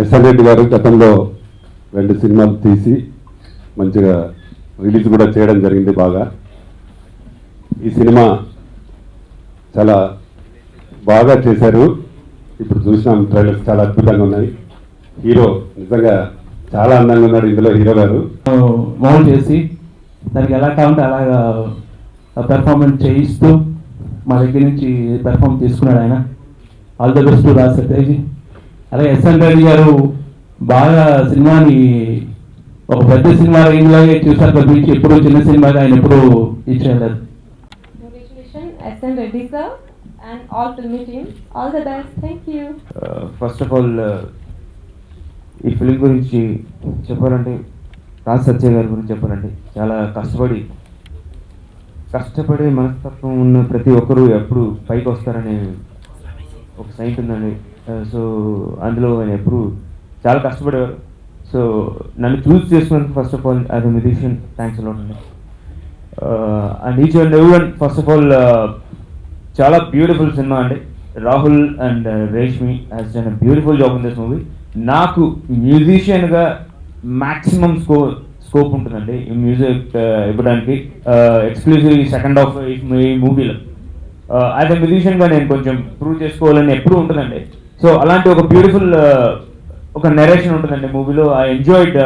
SN Reddy గారు గతంలో 2 సినిమాలు తీసి మంచిగా రిలీజ్ కూడా చేయడం జరిగింది బాగా. ఈ సినిమా చాలా బాగా చేశారు. ఇప్పుడు చూసినాం ట్రైలర్స్ చాలా అద్భుతంగా ఉన్నాయి. హీరో నిజంగా చాలా అందంగా ఉన్నాడు ఇందులో హీరో గారు. మౌల్డ్ చేసి దానికి ఎలా కావాలంటే అలాగా పెర్ఫార్మెన్స్ చేయిస్తూ మా దగ్గర నుంచి పెర్ఫార్మ్ తీసుకున్నాడు ఆయన. All the best Raj Satyaji. అలాగే ఎస్ఎన్ రెడ్డి గారు బాగా సినిమాని ఒక పెద్ద సినిమా రేంజ్లాగే చూసారు తప్పించి ఎప్పుడు చిన్న సినిమాగా ఆయన ఎప్పుడు ఇచ్చేయలేదు. S N Reddy sir and all film team, all the best. Thank you. First of all, ఈ ఫిలిం గురించి చెప్పాలంటే రాజ్ సత్య గారి గురించి చెప్పాలంటే చాలా కష్టపడే మనస్తత్వం ఉన్న ప్రతి ఒక్కరూ ఎప్పుడు పైకి వస్తారనే ఒక సైట్ ఉందండి. సో అందులో ఆయన ఎప్పుడు చాలా కష్టపడేవారు. సో నన్ను చూస్ చేసుకున్నందుకు first of all as a musician thanks a lot అండి. And each and everyone first of all చాలా బ్యూటిఫుల్ సినిమా అండి. Rahul and Reshmi has done a beautiful job in this movie. నాకు మ్యూజిషియన్గా మ్యాక్సిమం స్కోప్ ఉంటుందండి ఈ మ్యూజిక్ ఇవ్వడానికి, ఎక్స్క్లూజివ్ సెకండ్ హాఫ్ ఈ మూవీలో. యాజ్ ఎ మ్యూజిషియన్గా నేను కొంచెం ప్రూవ్ చేసుకోవాలని ఎప్పుడూ ఉంటుందండి. సో అలాంటి ఒక బ్యూటిఫుల్ ఒక నెరేషన్ ఉంటుందండి మూవీలో. I enjoyed.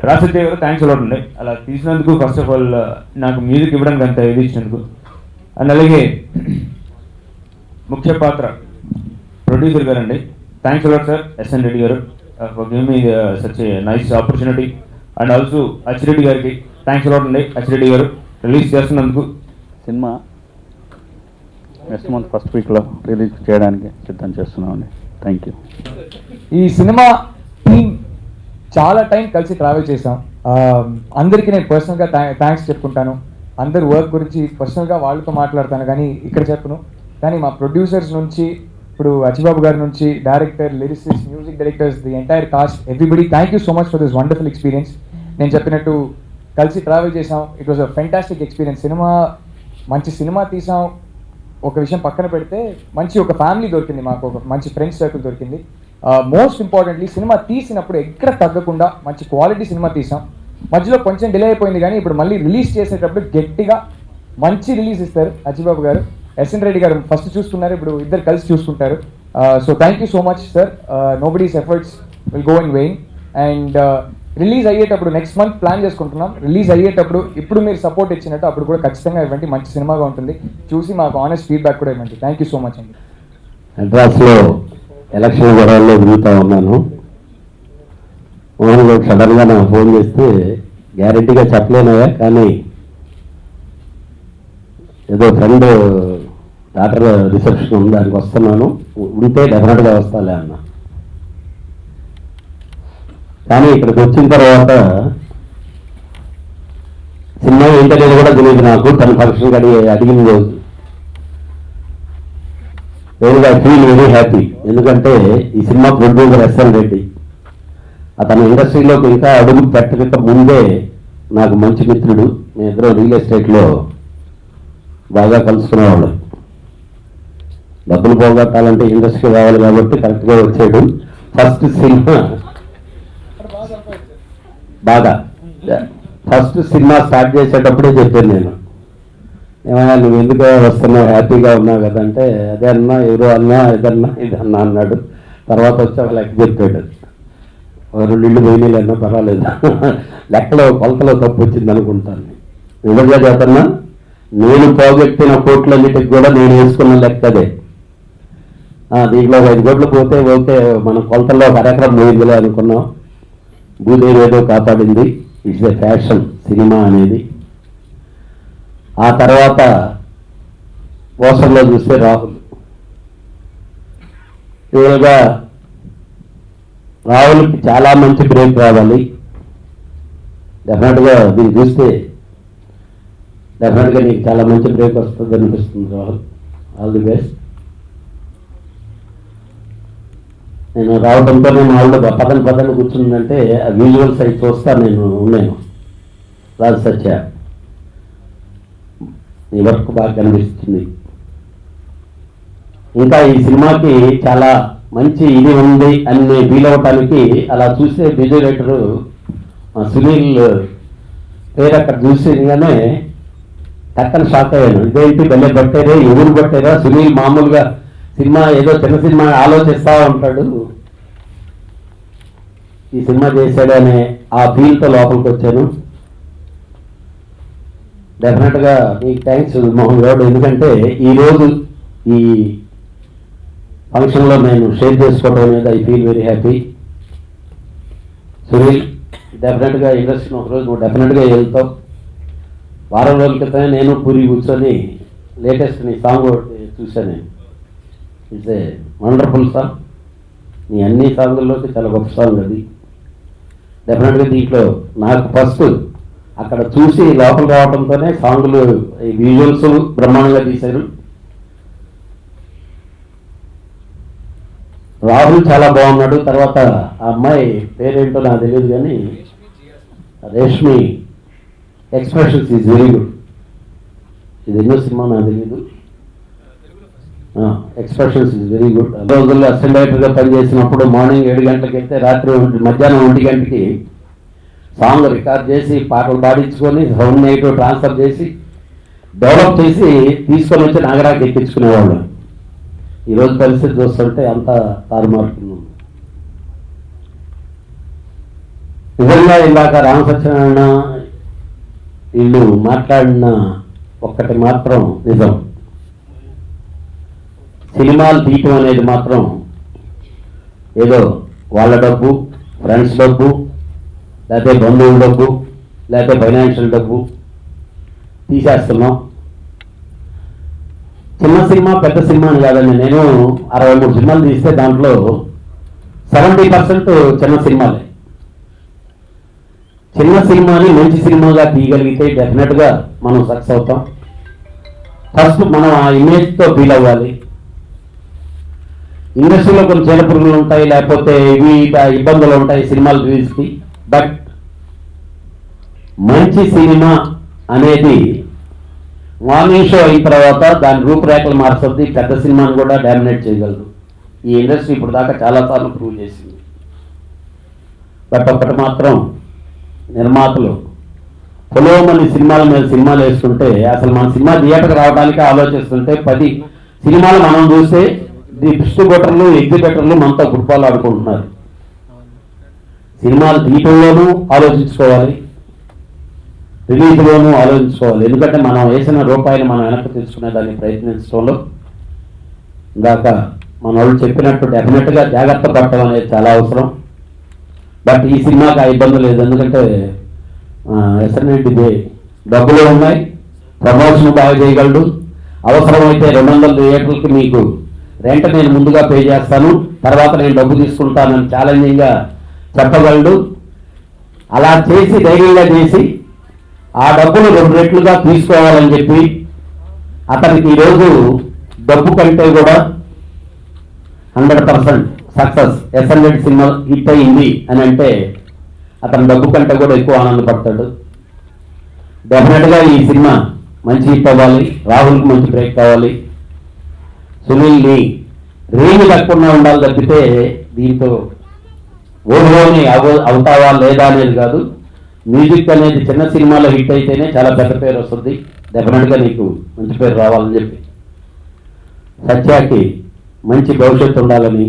రాసత్య గారు థ్యాంక్స్ అలాట్ అండి అలా తీసినందుకు, ఫస్ట్ ఆఫ్ ఆల్ నాకు మ్యూజిక్ ఇవ్వడానికి అంత ఇది ఇచ్చినందుకు. అండ్ అలాగే ముఖ్య పాత్ర ప్రొడ్యూసర్ గారు అండి. Thanks a lot sir S N Reddy గారు for giving me such a nice opportunity. And also Achireddy గారికి థ్యాంక్స్ అలాట్ అండి. అచ్చిరెడ్డి గారు రిలీజ్ చేస్తున్నందుకు. సినిమా నెక్స్ట్ మంత్ ఫస్ట్ వీక్లో రిలీజ్ చేయడానికి సిద్ధం చేస్తున్నామండి. Thank you. ఈ సినిమా టీమ్ చాలా టైం కలిసి ట్రావెల్ చేసాం. అందరికీ నేను పర్సనల్గా థ్యాంక్స్ చెప్పుకుంటాను. అందరు వర్క్ గురించి పర్సనల్గా వాళ్ళతో మాట్లాడతాను కానీ ఇక్కడ చెప్పను. కానీ మా ప్రొడ్యూసర్స్ నుంచి, ఇప్పుడు అచ్చిబాబు గారి నుంచి, director, lyricist, music directors, the entire cost, everybody thank you so much for this wonderful experience. నేను చెప్పినట్టు కలిసి ట్రావెల్ చేసాం. It was a fantastic experience. మంచి సినిమా తీసాం. ఒక విషయం పక్కన పెడితే మంచి ఒక ఫ్యామిలీ దొరికింది మాకు, ఒక మంచి ఫ్రెండ్స్ సర్కిల్ దొరికింది. మోస్ట్ ఇంపార్టెంట్లీ సినిమా తీసినప్పుడు ఎక్కడ తగ్గకుండా మంచి క్వాలిటీ సినిమా తీసాం. మధ్యలో కొంచెం డిలే అయిపోయింది కానీ ఇప్పుడు మళ్ళీ రిలీజ్ చేసేటప్పుడు గట్టిగా మంచి రిలీజ్ ఇస్తారు అచ్చిబాబు గారు. ఎస్ఎన్ రెడ్డి గారు ఫస్ట్ చూసుకున్నారు, ఇప్పుడు ఇద్దరు కలిసి చూసుకుంటారు. So thank you so much sir. Nobody's efforts will go in vein. And release అయ్యేటప్పుడు నెక్స్ట్ మంత్ ప్లాన్ చేసుకుంటున్నాం. రిలీజ్ అయ్యేటప్పుడు ఇప్పుడు మీరు సపోర్ట్ ఇచ్చినట్టు అప్పుడు కూడా ఖచ్చితంగా ఇవ్వండి. మంచి సినిమాగా ఉంటుంది. చూసి మాకు ఆనెస్ట్ ఫీడ్బ్యాక్ కూడా ఇవ్వండి. థ్యాంక్ యూ సో మచ్ అండి. అడ్రాస్లో ఎలక్షన్ గొడవల్లో తిరుగుతూ ఉన్నాను. మోహన్ గారు సడన్గా నాకు ఫోన్ చేస్తే గ్యారెంటీగా చెప్పలేనయా కానీ ఏదో ఫ్రెండ్ డాక్టర్ రిసెప్షన్ ఉంది దానికి వస్తున్నాను, ఉంటే డెఫినెట్గా వస్తాలే అన్న. కానీ ఇక్కడికి వచ్చిన తర్వాత సినిమా ఏంటనేది కూడా తెలియదు నాకు. తన ఫంక్షన్ అడిగిన రోజు వెరీ ఫీల్ వెరీ హ్యాపీ. ఎందుకంటే ఈ సినిమా ప్రొడ్యూసర్ ఎస్ఎన్ రెడ్డి అతను ఇండస్ట్రీలోకి ఇంకా అడుగు పెట్టక ముందే నాకు మంచి మిత్రుడు. మేము ఇద్దరం రియల్ ఎస్టేట్లో బాగా కలుసుకునేవాళ్ళు. డబ్బులు పోగొట్టాలంటే ఇండస్ట్రీ రావాలి కాబట్టి కరెక్ట్గా వచ్చాడు. ఫస్ట్ సినిమా స్టార్ట్ చేసేటప్పుడే చెప్పాను నేను, ఏమన్నా నువ్వు ఎందుకు వస్తున్నావు, హ్యాపీగా ఉన్నావు కదంటే అదే అన్నా, ఎవరో అన్నా, ఇదన్నా ఇదన్నా అన్నాడు. తర్వాత వచ్చి ఒక లెక్క చెప్పాడు. 2 ఇళ్ళు పోయినాయి అన్నా పర్వాలేదు, లెక్కలో కొలతలో తప్పు వచ్చింది అనుకుంటాను. నిజంగా చేతన్నా నేను పోగొట్టిన కోట్లన్నిటికి కూడా నేను వేసుకున్న లెక్కదే. దీంట్లో 5 కోట్లు పోతే ఓకే, మన కొలతల్లో 1 ఎకరం పోయిందిలే అనుకున్నాం. భూదేవి ఏదో కాపాడింది. ఇట్స్ ఎ ఫ్యాషన్ సినిమా అనేది. ఆ తర్వాత పోస్టర్లో చూస్తే రాహుల్, రియల్గా రాహుల్కి చాలా మంచి బ్రేక్ రావాలి. డెఫినెట్గా దీన్ని చూస్తే డెఫినెట్గా నీకు చాలా మంచి బ్రేక్ వస్తుంది అనిపిస్తుంది రాహుల్. All the best. నేను రావడంతో నేను వాళ్ళు పదన కూర్చుందంటే ఆ విజువల్స్ అవి చూస్తా నేను ఉన్నాను. రాజ్ సత్య నీ వర్క్ బాగా కనిపిస్తుంది. ఇంకా ఈ సినిమాకి చాలా మంచి ఇది ఉంది అని ఫీల్ అవ్వటానికి అలా చూస్తే మ్యూజిక్ డైరెక్టరు సునీల్ పేరు అక్కడ చూసిగానే టక్కన షాక్ అయ్యాను. ఇదేంటి భలే పట్టారే, ఎవరు పట్టారా? సునీల్ మామూలుగా సినిమా ఏదో చిన్న సినిమా ఆలోచిస్తూ ఉంటాడు, ఈ సినిమా చేశాడనే ఆ ఫీల్తో లోపలికి వచ్చాను. డెఫినెట్గా మీకు థ్యాంక్స్ మోహన్ గౌడ్, ఎందుకంటే ఈరోజు ఈ ఫంక్షన్లో నేను షేర్ చేసుకోవడం అనేది I feel very happy. Sunil, డెఫినెట్గా ఇండస్ట్రీని ఒకరోజు నువ్వు డెఫినెట్గా వెళ్తావు. వారం రోజుల క్రితమే నేను పూరి కూర్చొని లేటెస్ట్ నీ సాంగ్ చూశాను. It's a wonderful song. నీ అన్ని సాంగుల్లోకి చాలా గొప్ప సాంగ్ అది. డెఫినెట్గా దీంట్లో నాకు ఫస్ట్ అక్కడ చూసి లోపల రావడంతోనే సాంగులు ఈ విజువల్స్ బ్రహ్మాండంగా తీశారు. రాహుల్ చాలా బాగున్నాడు. తర్వాత ఆ అమ్మాయి పేరేంటో నాకు తెలియదు కానీ Reshmi expressions is very good. ఇది ఎన్నో సినిమా నాకు తెలియదు. Expressions is very good. రోజుల్లో అసిస్టెంట్ డైరెక్టర్గా పనిచేసినప్పుడు మార్నింగ్ 7 గంటలకు వెళ్తే రాత్రి మధ్యాహ్నం 1 గంటకి సాంగ్ రికార్డ్ చేసి పాటలు పాడించుకొని సౌండ్ నెగిటివ్ ట్రాన్స్ఫర్ చేసి డెవలప్ చేసి తీసుకొని వచ్చి నాగరాకి ఎక్కించుకునేవాళ్ళు. ఈరోజు పరిస్థితి చూస్తుంటే అంత తారుమారుతుంది. నిజంగా ఇందాక రామసత్యనారాయణ వీళ్ళు మాట్లాడిన ఒక్కటి మాత్రం నిజం, సినిమాలు తీయటం అనేది మాత్రం ఏదో వాళ్ళ డబ్బు, ఫ్రెండ్స్ డబ్బు, లేకపోతే బంధువుల డబ్బు, లేకపోతే ఫైనాన్షియల్ డబ్బు తీసేస్తున్నాం. చిన్న సినిమా పెద్ద సినిమా అని కాదండి. నేను 63 సినిమాలు తీస్తే దాంట్లో 70% చిన్న సినిమాలే. చిన్న సినిమాని మంచి సినిమాగా తీయగలిగితే డెఫినెట్గా మనం సక్సెస్ అవుతాం. ఫస్ట్ మనం ఆ ఇమేజ్తో ఫీల్ అవ్వాలి. ఇండస్ట్రీలో కొన్ని చీడపురుగులు ఉంటాయి, లేకపోతే ఇవి ఇబ్బందులు ఉంటాయి సినిమాలు రిలీజ్కి. బట్ మంచి సినిమా అనేది మార్నింగ్ షో అయిన తర్వాత దాని రూపురేఖలు మార్చుతుంది, పెద్ద సినిమాను కూడా డామినేట్ చేయగలదు. ఈ ఇండస్ట్రీ ఇప్పుడు దాకా చాలాసార్లు ప్రూవ్ చేసింది. బట్ ఒకటి మాత్రం, నిర్మాతలు పొలోమని సినిమాల మీద సినిమాలు వేసుకుంటే అసలు మన సినిమా థియేటర్కి రావడానికి ఆలోచిస్తుంటే 10 సినిమాలు మనం చూస్తే డిస్ట్రిబ్యూటర్లు ఎగ్జిబిటర్లు మనతో ఫుట్బాల్ ఆడుకుంటున్నారు. సినిమాలు తీయటంలోనూ ఆలోచించుకోవాలి, రిలీజ్లోనూ ఆలోచించుకోవాలి. ఎందుకంటే మనం వేసిన రూపాయలు మనం వెనక్కి తీసుకునే దాన్ని ప్రయత్నించడంలో ఇందాక మన వాళ్ళు చెప్పినట్టు డెఫినెట్గా జాగ్రత్త పడటం అనేది చాలా అవసరం. బట్ ఈ సినిమాకి ఆ ఇబ్బంది లేదు, ఎందుకంటే ఎస్ఎన్ఐడి డబ్బులు ఉన్నాయి, ప్రమోషన్ బాగా చేయగలడు. అవసరమైతే 200 థియేటర్లకి మీకు రెంట్ నేను ముందుగా పే చేస్తాను, తర్వాత నేను డబ్బు తీసుకుంటానని ఛాలెంజింగ్గా చెప్పగలడు. అలా చేసి ధైర్యంగా చేసి ఆ డబ్బులు 2 రెట్లుగా తీసుకోవాలని చెప్పి అతనికి ఈరోజు డబ్బు కంటే కూడా 100% సక్సెస్. ఎస్ఎన్ఐడి సినిమా హిట్ అయింది అని అంటే అతని డబ్బు కంటే కూడా ఎక్కువ ఆనందపడతాడు. డెఫినెట్గా ఈ సినిమా మంచి హిట్ అవ్వాలి, రాహుల్కి మంచి బ్రేక్ కావాలి, సునీల్ని రేంజ్ లేకుండా ఉండాలి తప్పితే దీంతో ఓడిపోని అవుతావా లేదా అనేది కాదు. మ్యూజిక్ అనేది చిన్న సినిమాలో హిట్ అయితేనే చాలా పెద్ద పేరు వస్తుంది. డెఫినెట్గా నీకు మంచి పేరు రావాలని చెప్పి సత్యాకి మంచి భవిష్యత్తు ఉండాలని